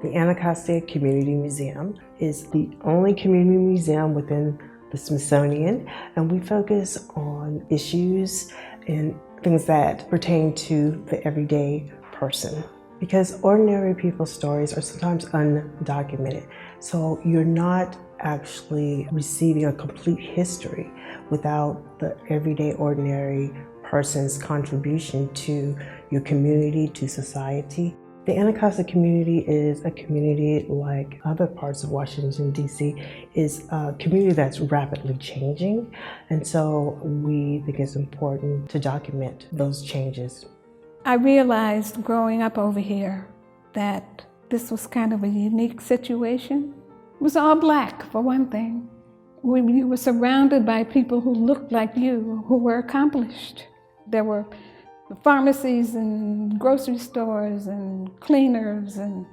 The Anacostia Community Museum is the only community museum within the Smithsonian, and we focus on issues and things that pertain to the everyday person. Because ordinary people's stories are sometimes undocumented, so you're not actually receiving a complete history without the everyday ordinary person's contribution to your community, to society. The Anacostia community is a community like other parts of Washington, D.C., is a community that's rapidly changing, and so we think it's important to document those changes. I realized growing up over here that this was kind of a unique situation. It was all Black, for one thing. You were surrounded by people who looked like you, who were accomplished. There were pharmacies and grocery stores and cleaners and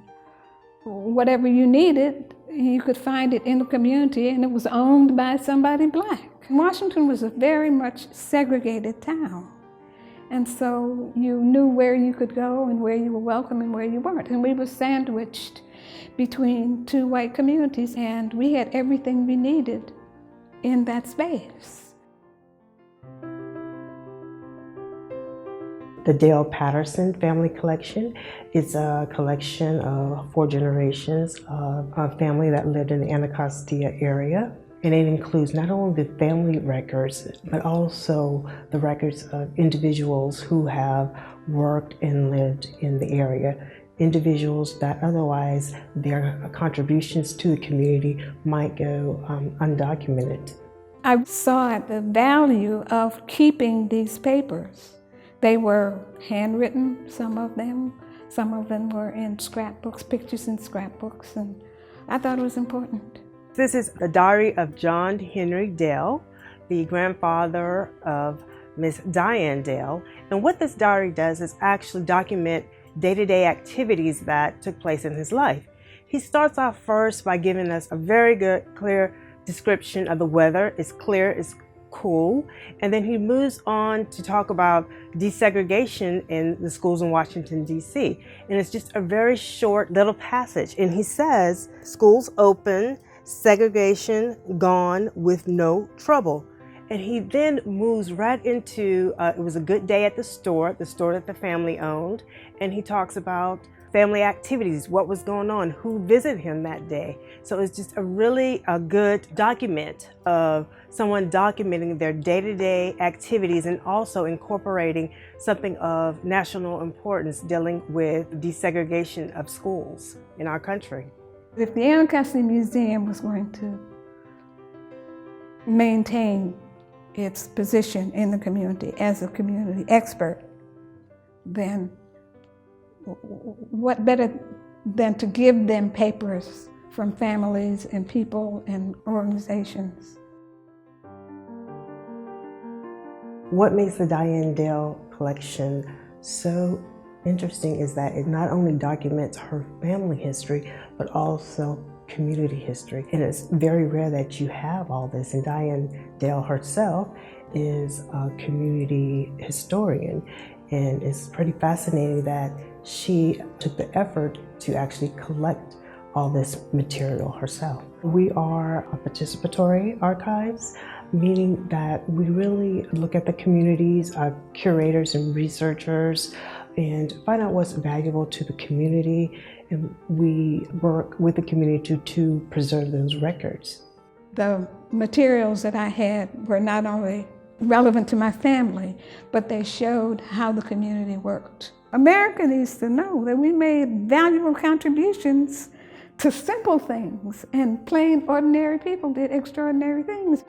whatever you needed, you could find it in the community, and it was owned by somebody Black. Washington was a very much segregated town. And so you knew where you could go and where you were welcome and where you weren't. And we were sandwiched between two white communities, and we had everything we needed in that space. The Dale-Patterson Family Collection is a collection of 4 generations of a family that lived in the Anacostia area. And it includes not only the family records, but also the records of individuals who have worked and lived in the area. Individuals that otherwise their contributions to the community might go undocumented. I saw the value of keeping these papers. They were handwritten, some of them. Some of them were in scrapbooks, pictures in scrapbooks, and I thought it was important. This is the diary of John Henry Dale, the grandfather of Miss Dianne Dale. And what this diary does is actually document day-to-day activities that took place in his life. He starts off first by giving us a very good, clear description of the weather. It's clear, it's cool. And then he moves on to talk about desegregation in the schools in Washington, D.C. And it's just a very short little passage. And he says, schools open, segregation gone with no trouble. And he then moves right into, it was a good day at the store that the family owned. And he talks about family activities, what was going on, who visited him that day. So it's just a good document of someone documenting their day-to-day activities and also incorporating something of national importance dealing with desegregation of schools in our country. If the Anacostia Museum was going to maintain its position in the community as a community expert, then what better than to give them papers from families and people and organizations. What makes the Dianne Dale collection so interesting is that it not only documents her family history, but also community history. And it's very rare that you have all this. And Dianne Dale herself is a community historian. And it's pretty fascinating that she took the effort to actually collect all this material herself. We are a participatory archives, meaning that we really look at the communities, our curators and researchers, and find out what's valuable to the community, and we work with the community to preserve those records. The materials that I had were not only relevant to my family, but they showed how the community worked. America needs to know that we made valuable contributions to simple things, and plain ordinary people did extraordinary things.